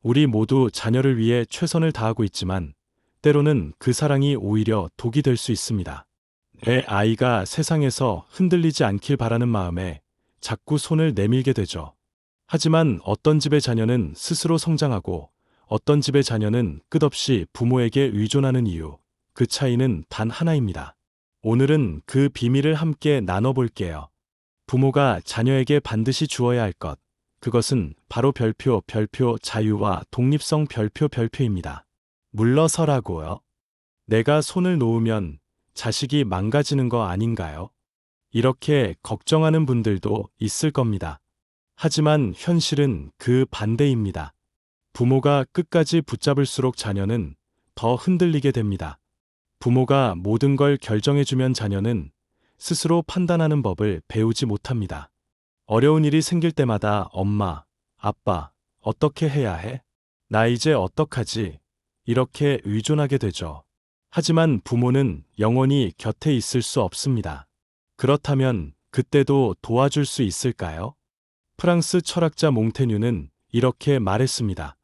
우리 모두 자녀를 위해 최선을 다하고 있지만 때로는 그 사랑이 오히려 독이 될 수 있습니다. 내 아이가 세상에서 흔들리지 않길 바라는 마음에 자꾸 손을 내밀게 되죠. 하지만 어떤 집의 자녀는 스스로 성장하고 어떤 집의 자녀는 끝없이 부모에게 의존하는 이유, 그 차이는 단 하나입니다. 오늘은 그 비밀을 함께 나눠볼게요. 부모가 자녀에게 반드시 주어야 할 것. 그것은 바로 별표, 자유와 독립성 별표입니다. 물러서라고요. 내가 손을 놓으면 자식이 망가지는 거 아닌가요? 이렇게 걱정하는 분들도 있을 겁니다. 하지만 현실은 그 반대입니다. 부모가 끝까지 붙잡을수록 자녀는 더 흔들리게 됩니다. 부모가 모든 걸 결정해주면 자녀는 스스로 판단하는 법을 배우지 못합니다. 어려운 일이 생길 때마다 엄마, 아빠, 어떻게 해야 해? 나 이제 어떡하지? 이렇게 의존하게 되죠. 하지만 부모는 영원히 곁에 있을 수 없습니다. 그렇다면 그때도 도와줄 수 있을까요? 프랑스 철학자 몽테뉴는 이렇게 말했습니다.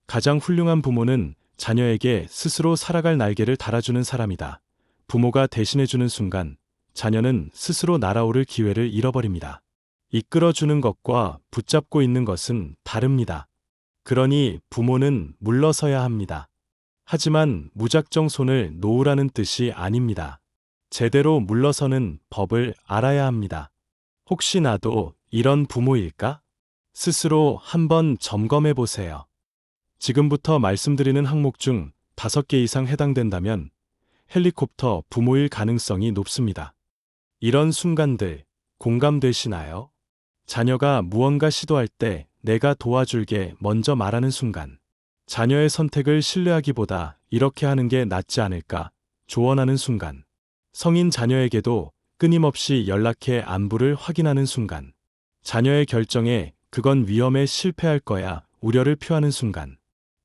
가장 훌륭한 부모는 자녀에게 스스로 살아갈 날개를 달아주는 사람이다. 부모가 대신해주는 순간 자녀는 스스로 날아오를 기회를 잃어버립니다. 이끌어주는 것과 붙잡고 있는 것은 다릅니다. 그러니 부모는 물러서야 합니다. 하지만 무작정 손을 놓으라는 뜻이 아닙니다. 제대로 물러서는 법을 알아야 합니다. 혹시 나도 이런 부모일까? 스스로 한번 점검해 보세요. 지금부터 말씀드리는 항목 중 5개 이상 해당된다면 헬리콥터 부모일 가능성이 높습니다. 이런 순간들 공감되시나요? 자녀가 무언가 시도할 때 내가 도와줄게 먼저 말하는 순간. 자녀의 선택을 신뢰하기보다 이렇게 하는 게 낫지 않을까 조언하는 순간. 성인 자녀에게도 끊임없이 연락해 안부를 확인하는 순간. 자녀의 결정에 그건 위험해 실패할 거야 우려를 표하는 순간.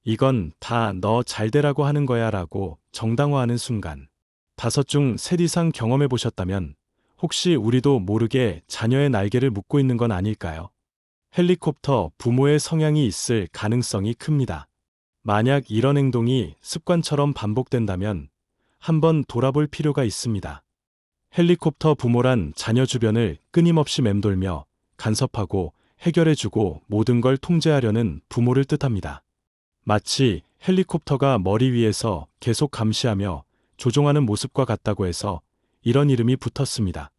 이건 다 너 잘되라고 하는 거야 라고 정당화하는 순간. 5 중 셋 이상 경험해 보셨다면 혹시 우리도 모르게 자녀의 날개를 묶고 있는 건 아닐까요? 헬리콥터 부모의 성향이 있을 가능성이 큽니다. 만약 이런 행동이 습관처럼 반복된다면 한번 돌아볼 필요가 있습니다. 헬리콥터 부모란 자녀 주변을 끊임없이 맴돌며 간섭하고 해결해주고 모든 걸 통제하려는 부모를 뜻합니다. 마치 헬리콥터가 머리 위에서 계속 감시하며 조종하는 모습과 같다고 해서 이런 이름이 붙었습니다.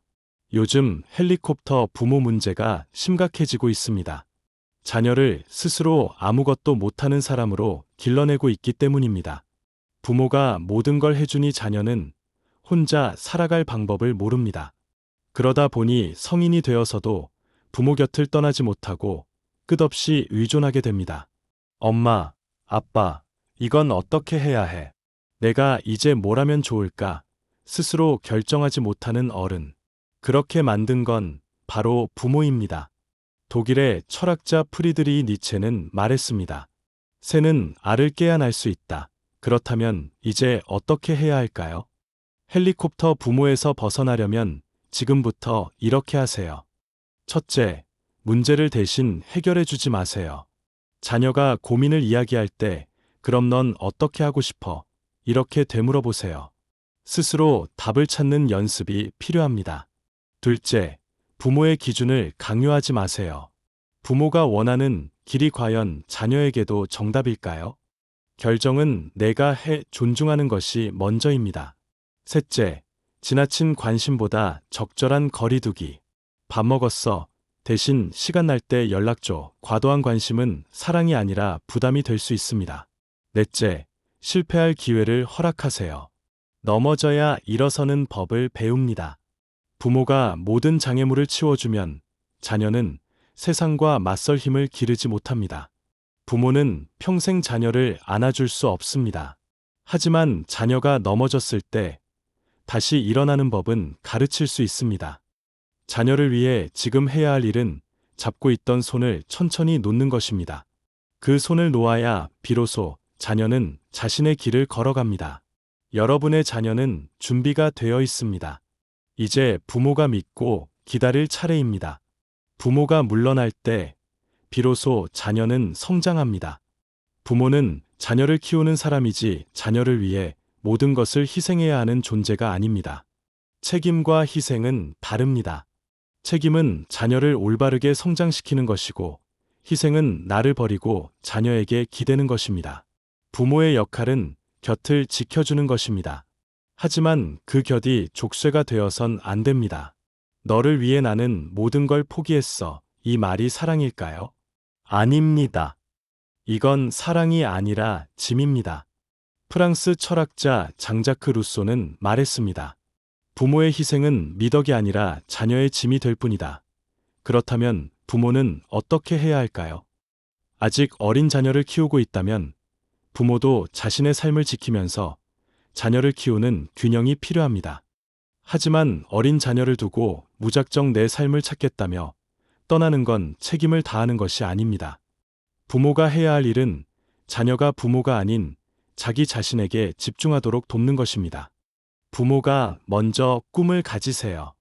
요즘 헬리콥터 부모 문제가 심각해지고 있습니다. 자녀를 스스로 아무것도 못하는 사람으로 길러내고 있기 때문입니다. 부모가 모든 걸 해주니 자녀는 혼자 살아갈 방법을 모릅니다. 그러다 보니 성인이 되어서도 부모 곁을 떠나지 못하고 끝없이 의존하게 됩니다. 엄마, 아빠, 이건 어떻게 해야 해? 내가 이제 뭘 하면 좋을까? 스스로 결정하지 못하는 어른. 그렇게 만든 건 바로 부모입니다. 독일의 철학자 프리드리히 니체는 말했습니다. 새는 알을 깨야 날 수 있다. 그렇다면 이제 어떻게 해야 할까요? 헬리콥터 부모에서 벗어나려면 지금부터 이렇게 하세요. 첫째, 문제를 대신 해결해 주지 마세요. 자녀가 고민을 이야기할 때, 그럼 넌 어떻게 하고 싶어? 이렇게 되물어 보세요. 스스로 답을 찾는 연습이 필요합니다. 둘째, 부모의 기준을 강요하지 마세요. 부모가 원하는 길이 과연 자녀에게도 정답일까요? 결정은 내가 해 존중하는 것이 먼저입니다. 셋째, 지나친 관심보다 적절한 거리두기. 밥 먹었어. 대신 시간 날 때 연락 줘. 과도한 관심은 사랑이 아니라 부담이 될 수 있습니다. 넷째, 실패할 기회를 허락하세요. 넘어져야 일어서는 법을 배웁니다. 부모가 모든 장애물을 치워주면 자녀는 세상과 맞설 힘을 기르지 못합니다. 부모는 평생 자녀를 안아줄 수 없습니다. 하지만 자녀가 넘어졌을 때 다시 일어나는 법은 가르칠 수 있습니다. 자녀를 위해 지금 해야 할 일은 잡고 있던 손을 천천히 놓는 것입니다. 그 손을 놓아야 비로소 자녀는 자신의 길을 걸어갑니다. 여러분의 자녀는 준비가 되어 있습니다. 이제 부모가 믿고 기다릴 차례입니다. 부모가 물러날 때 비로소 자녀는 성장합니다. 부모는 자녀를 키우는 사람이지 자녀를 위해 모든 것을 희생해야 하는 존재가 아닙니다. 책임과 희생은 다릅니다. 책임은 자녀를 올바르게 성장시키는 것이고, 희생은 나를 버리고 자녀에게 기대는 것입니다. 부모의 역할은 곁을 지켜주는 것입니다. 하지만 그 곁이 족쇄가 되어선 안 됩니다. 너를 위해 나는 모든 걸 포기했어. 이 말이 사랑일까요? 아닙니다. 이건 사랑이 아니라 짐입니다. 프랑스 철학자 장자크 루소는 말했습니다. 부모의 희생은 미덕이 아니라 자녀의 짐이 될 뿐이다. 그렇다면 부모는 어떻게 해야 할까요? 아직 어린 자녀를 키우고 있다면 부모도 자신의 삶을 지키면서 자녀를 키우는 균형이 필요합니다. 하지만 어린 자녀를 두고 무작정 내 삶을 찾겠다며 떠나는 건 책임을 다하는 것이 아닙니다. 부모가 해야 할 일은 자녀가 부모가 아닌 자기 자신에게 집중하도록 돕는 것입니다. 부모가 먼저 꿈을 가지세요.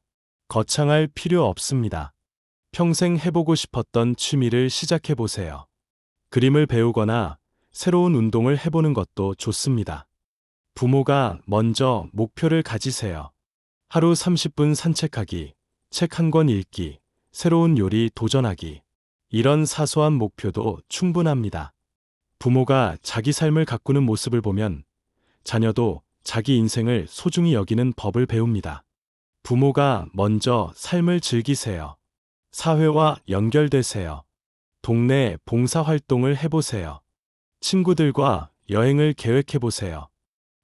거창할 필요 없습니다. 평생 해보고 싶었던 취미를 시작해보세요. 그림을 배우거나 새로운 운동을 해보는 것도 좋습니다. 부모가 먼저 목표를 가지세요. 하루 30분 산책하기, 책 한 권 읽기, 새로운 요리 도전하기. 이런 사소한 목표도 충분합니다. 부모가 자기 삶을 가꾸는 모습을 보면 자녀도 자기 인생을 소중히 여기는 법을 배웁니다. 부모가 먼저 삶을 즐기세요. 사회와 연결되세요. 동네 봉사활동을 해보세요. 친구들과 여행을 계획해보세요.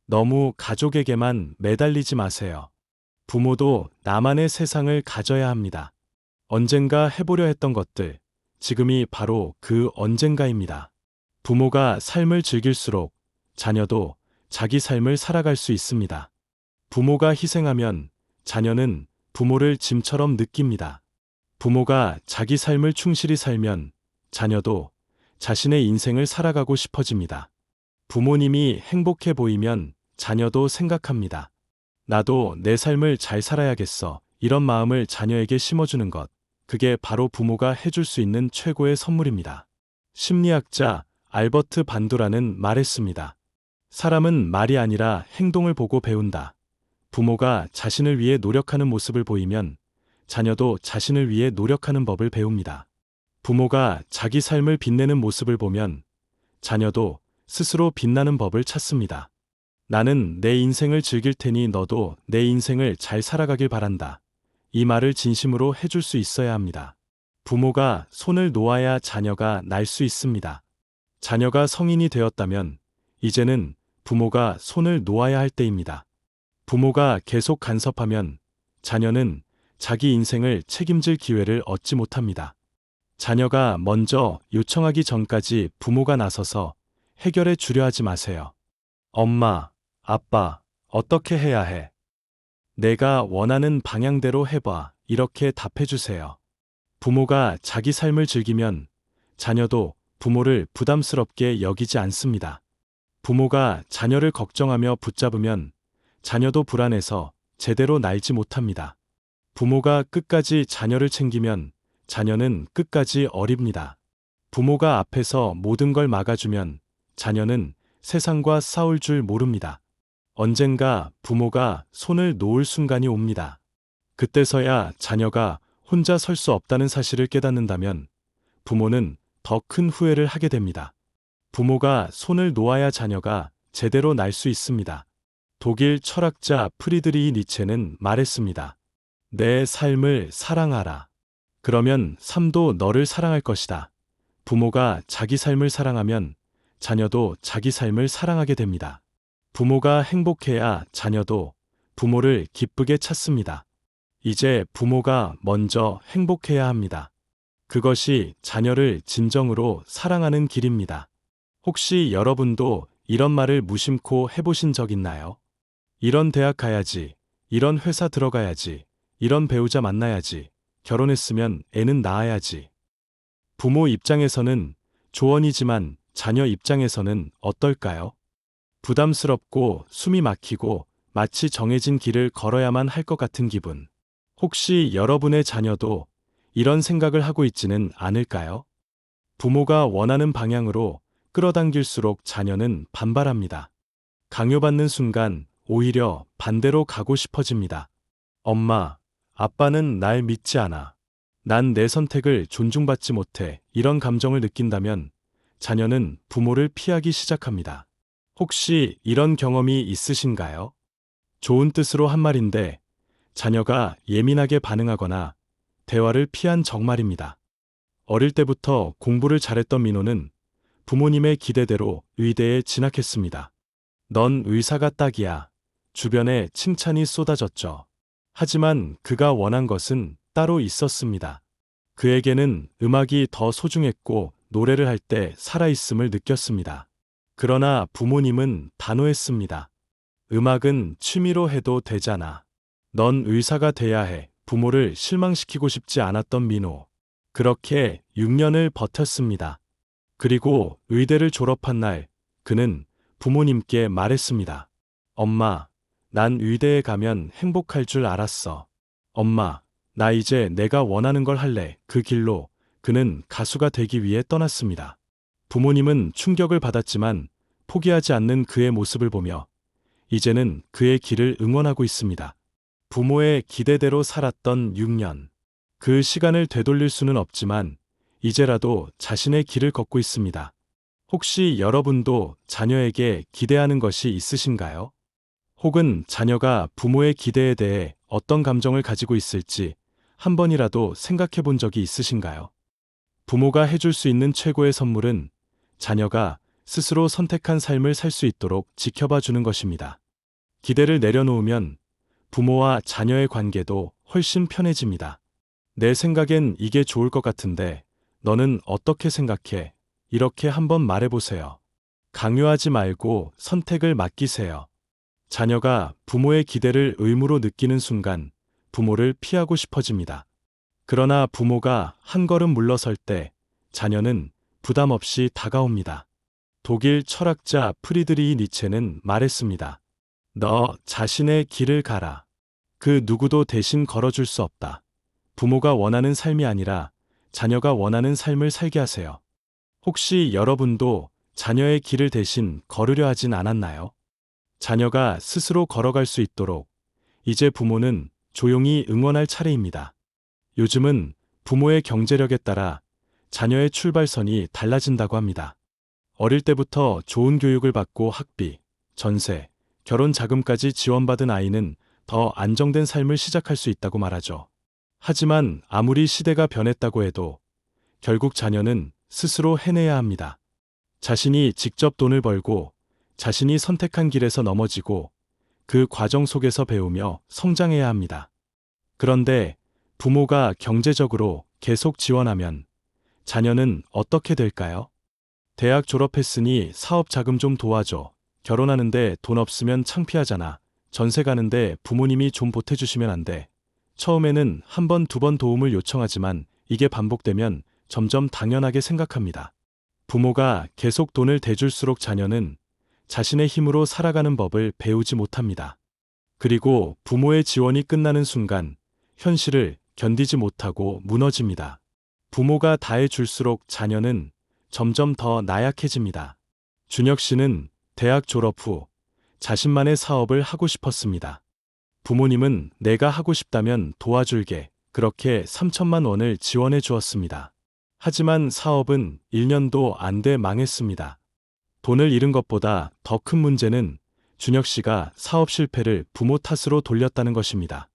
너무 가족에게만 매달리지 마세요. 부모도 나만의 세상을 가져야 합니다. 언젠가 해보려 했던 것들, 지금이 바로 그 언젠가입니다. 부모가 삶을 즐길수록 자녀도 자기 삶을 살아갈 수 있습니다. 부모가 희생하면 자녀는 부모를 짐처럼 느낍니다. 부모가 자기 삶을 충실히 살면 자녀도 자신의 인생을 살아가고 싶어집니다. 부모님이 행복해 보이면 자녀도 생각합니다. 나도 내 삶을 잘 살아야겠어. 이런 마음을 자녀에게 심어주는 것, 그게 바로 부모가 해줄 수 있는 최고의 선물입니다. 심리학자 알버트 반두라는 말했습니다. 사람은 말이 아니라 행동을 보고 배운다. 부모가 자신을 위해 노력하는 모습을 보이면 자녀도 자신을 위해 노력하는 법을 배웁니다. 부모가 자기 삶을 빛내는 모습을 보면 자녀도 스스로 빛나는 법을 찾습니다. 나는 내 인생을 즐길 테니 너도 내 인생을 잘 살아가길 바란다. 이 말을 진심으로 해줄 수 있어야 합니다. 부모가 손을 놓아야 자녀가 날 수 있습니다. 자녀가 성인이 되었다면 이제는 부모가 손을 놓아야 할 때입니다. 부모가 계속 간섭하면 자녀는 자기 인생을 책임질 기회를 얻지 못합니다. 자녀가 먼저 요청하기 전까지 부모가 나서서 해결해 주려 하지 마세요. 엄마, 아빠, 어떻게 해야 해? 내가 원하는 방향대로 해봐. 이렇게 답해주세요. 부모가 자기 삶을 즐기면 자녀도 부모를 부담스럽게 여기지 않습니다. 부모가 자녀를 걱정하며 붙잡으면 자녀도 불안해서 제대로 날지 못합니다. 부모가 끝까지 자녀를 챙기면 자녀는 끝까지 어립니다. 부모가 앞에서 모든 걸 막아주면 자녀는 세상과 싸울 줄 모릅니다. 언젠가 부모가 손을 놓을 순간이 옵니다. 그때서야 자녀가 혼자 설 수 없다는 사실을 깨닫는다면 부모는 더 큰 후회를 하게 됩니다. 부모가 손을 놓아야 자녀가 제대로 날 수 있습니다. 독일 철학자 프리드리히 니체는 말했습니다. 내 삶을 사랑하라. 그러면 삶도 너를 사랑할 것이다. 부모가 자기 삶을 사랑하면 자녀도 자기 삶을 사랑하게 됩니다. 부모가 행복해야 자녀도 부모를 기쁘게 찾습니다. 이제 부모가 먼저 행복해야 합니다. 그것이 자녀를 진정으로 사랑하는 길입니다. 혹시 여러분도 이런 말을 무심코 해보신 적 있나요? 이런 대학 가야지, 이런 회사 들어가야지, 이런 배우자 만나야지, 결혼했으면 애는 낳아야지. 부모 입장에서는 조언이지만 자녀 입장에서는 어떨까요? 부담스럽고 숨이 막히고 마치 정해진 길을 걸어야만 할 것 같은 기분. 혹시 여러분의 자녀도 이런 생각을 하고 있지는 않을까요? 부모가 원하는 방향으로 끌어당길수록 자녀는 반발합니다. 강요받는 순간 오히려 반대로 가고 싶어집니다. 엄마, 아빠는 날 믿지 않아. 난 내 선택을 존중받지 못해. 이런 감정을 느낀다면 자녀는 부모를 피하기 시작합니다. 혹시 이런 경험이 있으신가요? 좋은 뜻으로 한 말인데 자녀가 예민하게 반응하거나 대화를 피한 적 말입니다. 어릴 때부터 공부를 잘했던 민호는 부모님의 기대대로 의대에 진학했습니다. 넌 의사가 딱이야. 주변에 칭찬이 쏟아졌죠. 하지만 그가 원한 것은 따로 있었습니다. 그에게는 음악이 더 소중했고 노래를 할 때 살아있음을 느꼈습니다. 그러나 부모님은 단호했습니다. 음악은 취미로 해도 되잖아. 넌 의사가 돼야 해. 부모를 실망시키고 싶지 않았던 민호. 그렇게 6년을 버텼습니다. 그리고 의대를 졸업한 날, 그는 부모님께 말했습니다. 엄마, 난 의대에 가면 행복할 줄 알았어. 엄마, 나 이제 내가 원하는 걸 할래. 그 길로 그는 가수가 되기 위해 떠났습니다. 부모님은 충격을 받았지만 포기하지 않는 그의 모습을 보며 이제는 그의 길을 응원하고 있습니다. 부모의 기대대로 살았던 6년. 그 시간을 되돌릴 수는 없지만 이제라도 자신의 길을 걷고 있습니다. 혹시 여러분도 자녀에게 기대하는 것이 있으신가요? 혹은 자녀가 부모의 기대에 대해 어떤 감정을 가지고 있을지 한 번이라도 생각해 본 적이 있으신가요? 부모가 해줄 수 있는 최고의 선물은 자녀가 스스로 선택한 삶을 살 수 있도록 지켜봐 주는 것입니다. 기대를 내려놓으면 부모와 자녀의 관계도 훨씬 편해집니다. 내 생각엔 이게 좋을 것 같은데 너는 어떻게 생각해? 이렇게 한번 말해보세요. 강요하지 말고 선택을 맡기세요. 자녀가 부모의 기대를 의무로 느끼는 순간 부모를 피하고 싶어집니다. 그러나 부모가 한 걸음 물러설 때 자녀는 부담 없이 다가옵니다. 독일 철학자 프리드리히 니체는 말했습니다. 너 자신의 길을 가라. 그 누구도 대신 걸어줄 수 없다. 부모가 원하는 삶이 아니라 자녀가 원하는 삶을 살게 하세요. 혹시 여러분도 자녀의 길을 대신 걸으려 하진 않았나요? 자녀가 스스로 걸어갈 수 있도록 이제 부모는 조용히 응원할 차례입니다. 요즘은 부모의 경제력에 따라 자녀의 출발선이 달라진다고 합니다. 어릴 때부터 좋은 교육을 받고 학비, 전세, 결혼 자금까지 지원받은 아이는 더 안정된 삶을 시작할 수 있다고 말하죠. 하지만 아무리 시대가 변했다고 해도 결국 자녀는 스스로 해내야 합니다. 자신이 직접 돈을 벌고 자신이 선택한 길에서 넘어지고 그 과정 속에서 배우며 성장해야 합니다. 그런데 부모가 경제적으로 계속 지원하면 자녀는 어떻게 될까요? 대학 졸업했으니 사업 자금 좀 도와줘. 결혼하는데 돈 없으면 창피하잖아. 전세 가는데 부모님이 좀 보태주시면 안 돼. 처음에는 한 번, 두 번 도움을 요청하지만 이게 반복되면 점점 당연하게 생각합니다. 부모가 계속 돈을 대줄수록 자녀는 자신의 힘으로 살아가는 법을 배우지 못합니다. 그리고 부모의 지원이 끝나는 순간 현실을 견디지 못하고 무너집니다. 부모가 다해줄수록 자녀는 점점 더 나약해집니다. 준혁 씨는 대학 졸업 후 자신만의 사업을 하고 싶었습니다. 부모님은 내가 하고 싶다면 도와줄게. 그렇게 3천만 원을 지원해 주었습니다. 하지만 사업은 1년도 안 돼 망했습니다. 돈을 잃은 것보다 더 큰 문제는 준혁 씨가 사업 실패를 부모 탓으로 돌렸다는 것입니다.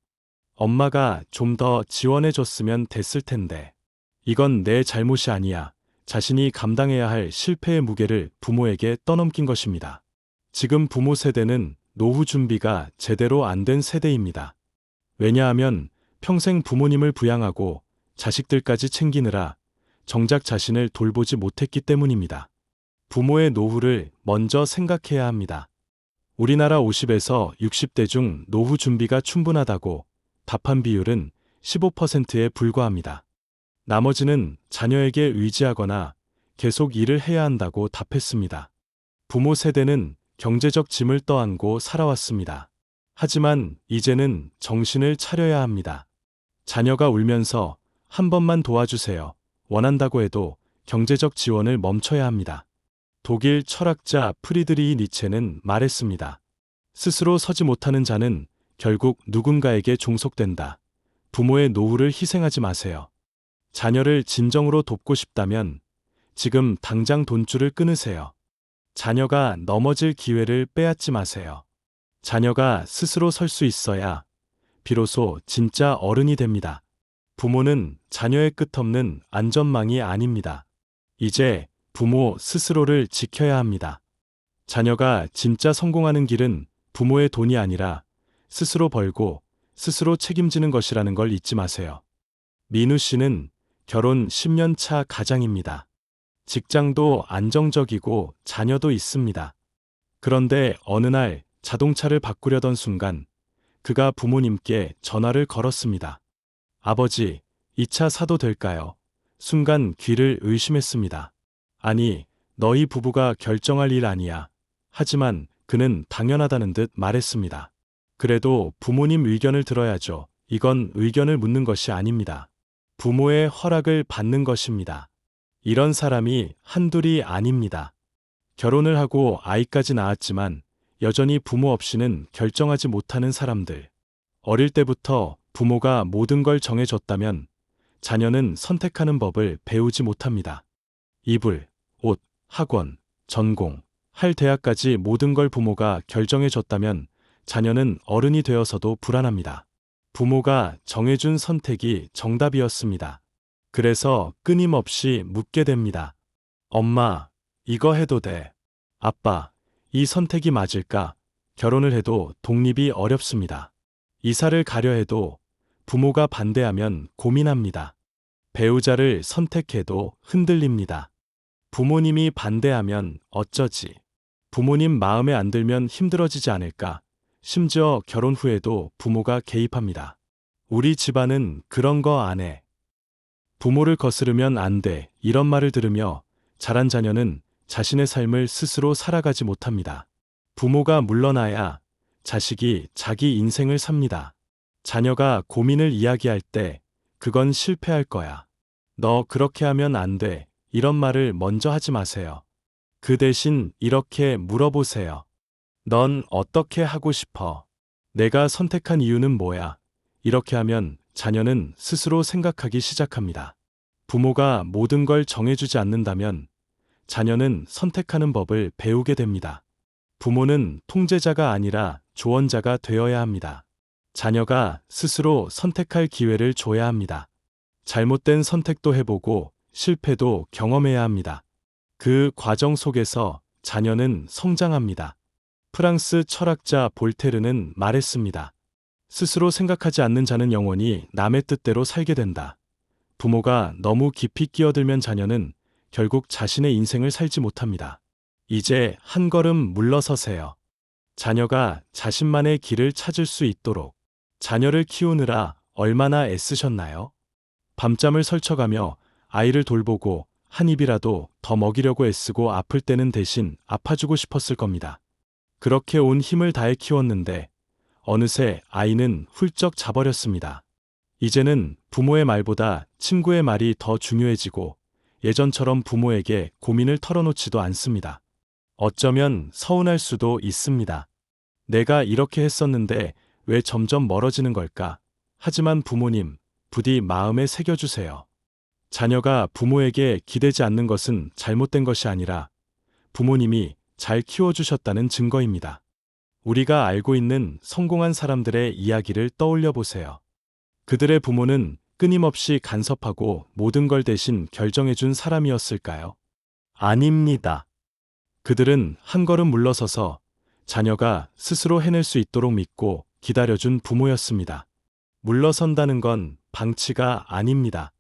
엄마가 좀 더 지원해 줬으면 됐을 텐데. 이건 내 잘못이 아니야. 자신이 감당해야 할 실패의 무게를 부모에게 떠넘긴 것입니다. 지금 부모 세대는 노후 준비가 제대로 안 된 세대입니다. 왜냐하면 평생 부모님을 부양하고 자식들까지 챙기느라 정작 자신을 돌보지 못했기 때문입니다. 부모의 노후를 먼저 생각해야 합니다. 우리나라 50에서 60대 중 노후 준비가 충분하다고 답한 비율은 15%에 불과합니다. 나머지는 자녀에게 의지하거나 계속 일을 해야 한다고 답했습니다. 부모 세대는 경제적 짐을 떠안고 살아왔습니다. 하지만 이제는 정신을 차려야 합니다. 자녀가 울면서 한 번만 도와주세요. 원한다고 해도 경제적 지원을 멈춰야 합니다. 독일 철학자 프리드리히 니체는 말했습니다. 스스로 서지 못하는 자는 결국 누군가에게 종속된다. 부모의 노후를 희생하지 마세요. 자녀를 진정으로 돕고 싶다면 지금 당장 돈줄을 끊으세요. 자녀가 넘어질 기회를 빼앗지 마세요. 자녀가 스스로 설 수 있어야 비로소 진짜 어른이 됩니다. 부모는 자녀의 끝없는 안전망이 아닙니다. 이제 부모 스스로를 지켜야 합니다. 자녀가 진짜 성공하는 길은 부모의 돈이 아니라 스스로 벌고 스스로 책임지는 것이라는 걸 잊지 마세요. 민우 씨는 결혼 10년 차 가장입니다. 직장도 안정적이고 자녀도 있습니다. 그런데 어느 날 자동차를 바꾸려던 순간 그가 부모님께 전화를 걸었습니다. 아버지, 이 차 사도 될까요? 순간 귀를 의심했습니다. 아니, 너희 부부가 결정할 일 아니야. 하지만 그는 당연하다는 듯 말했습니다. 그래도 부모님 의견을 들어야죠. 이건 의견을 묻는 것이 아닙니다. 부모의 허락을 받는 것입니다. 이런 사람이 한둘이 아닙니다. 결혼을 하고 아이까지 낳았지만 여전히 부모 없이는 결정하지 못하는 사람들. 어릴 때부터 부모가 모든 걸 정해줬다면 자녀는 선택하는 법을 배우지 못합니다. 이불, 옷, 학원, 전공, 할 대학까지 모든 걸 부모가 결정해줬다면 자녀는 어른이 되어서도 불안합니다. 부모가 정해준 선택이 정답이었습니다. 그래서 끊임없이 묻게 됩니다. 엄마, 이거 해도 돼. 아빠, 이 선택이 맞을까? 결혼을 해도 독립이 어렵습니다. 이사를 가려 해도 부모가 반대하면 고민합니다. 배우자를 선택해도 흔들립니다. 부모님이 반대하면 어쩌지? 부모님 마음에 안 들면 힘들어지지 않을까? 심지어 결혼 후에도 부모가 개입합니다. 우리 집안은 그런 거 안 해. 부모를 거스르면 안 돼. 이런 말을 들으며 자란 자녀는 자신의 삶을 스스로 살아가지 못합니다. 부모가 물러나야 자식이 자기 인생을 삽니다. 자녀가 고민을 이야기할 때 그건 실패할 거야. 너 그렇게 하면 안 돼. 이런 말을 먼저 하지 마세요. 그 대신 이렇게 물어보세요. 넌 어떻게 하고 싶어? 내가 선택한 이유는 뭐야? 이렇게 하면 자녀는 스스로 생각하기 시작합니다. 부모가 모든 걸 정해주지 않는다면 자녀는 선택하는 법을 배우게 됩니다. 부모는 통제자가 아니라 조언자가 되어야 합니다. 자녀가 스스로 선택할 기회를 줘야 합니다. 잘못된 선택도 해보고 실패도 경험해야 합니다. 그 과정 속에서 자녀는 성장합니다. 프랑스 철학자 볼테르는 말했습니다. 스스로 생각하지 않는 자는 영원히 남의 뜻대로 살게 된다. 부모가 너무 깊이 끼어들면 자녀는 결국 자신의 인생을 살지 못합니다. 이제 한 걸음 물러서세요. 자녀가 자신만의 길을 찾을 수 있도록. 자녀를 키우느라 얼마나 애쓰셨나요? 밤잠을 설쳐가며 아이를 돌보고 한 입이라도 더 먹이려고 애쓰고 아플 때는 대신 아파주고 싶었을 겁니다. 그렇게 온 힘을 다해 키웠는데 어느새 아이는 훌쩍 자버렸습니다. 이제는 부모의 말보다 친구의 말이 더 중요해지고 예전처럼 부모에게 고민을 털어놓지도 않습니다. 어쩌면 서운할 수도 있습니다. 내가 이렇게 했었는데 왜 점점 멀어지는 걸까? 하지만 부모님, 부디 마음에 새겨주세요. 자녀가 부모에게 기대지 않는 것은 잘못된 것이 아니라 부모님이 잘 키워주셨다는 증거입니다. 우리가 알고 있는 성공한 사람들의 이야기를 떠올려 보세요. 그들의 부모는 끊임없이 간섭하고 모든 걸 대신 결정해준 사람이었을까요? 아닙니다. 그들은 한 걸음 물러서서 자녀가 스스로 해낼 수 있도록 믿고 기다려준 부모였습니다. 물러선다는 건 방치가 아닙니다.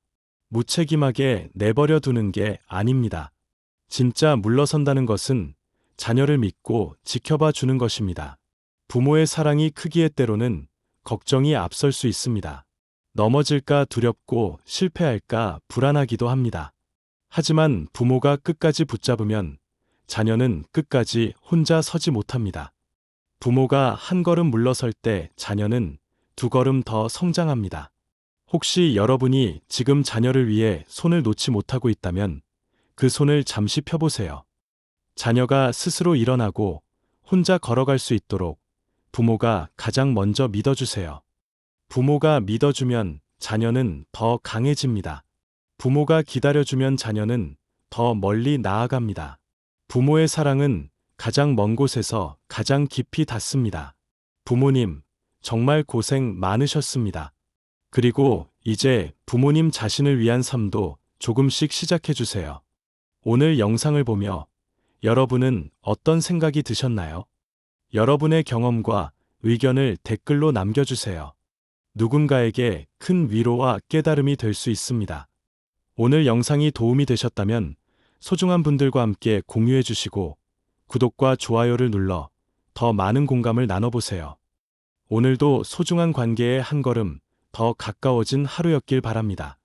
무책임하게 내버려 두는 게 아닙니다. 진짜 물러선다는 것은 자녀를 믿고 지켜봐 주는 것입니다. 부모의 사랑이 크기에 때로는 걱정이 앞설 수 있습니다. 넘어질까 두렵고 실패할까 불안하기도 합니다. 하지만 부모가 끝까지 붙잡으면 자녀는 끝까지 혼자 서지 못합니다. 부모가 한 걸음 물러설 때 자녀는 두 걸음 더 성장합니다. 혹시 여러분이 지금 자녀를 위해 손을 놓지 못하고 있다면 그 손을 잠시 펴보세요. 자녀가 스스로 일어나고 혼자 걸어갈 수 있도록 부모가 가장 먼저 믿어주세요. 부모가 믿어주면 자녀는 더 강해집니다. 부모가 기다려주면 자녀는 더 멀리 나아갑니다. 부모의 사랑은 가장 먼 곳에서 가장 깊이 닿습니다. 부모님, 정말 고생 많으셨습니다. 그리고 이제 부모님 자신을 위한 삶도 조금씩 시작해 주세요. 오늘 영상을 보며 여러분은 어떤 생각이 드셨나요? 여러분의 경험과 의견을 댓글로 남겨주세요. 누군가에게 큰 위로와 깨달음이 될 수 있습니다. 오늘 영상이 도움이 되셨다면 소중한 분들과 함께 공유해 주시고 구독과 좋아요를 눌러 더 많은 공감을 나눠보세요. 오늘도 소중한 관계에 한 걸음 더 가까워진 하루였길 바랍니다.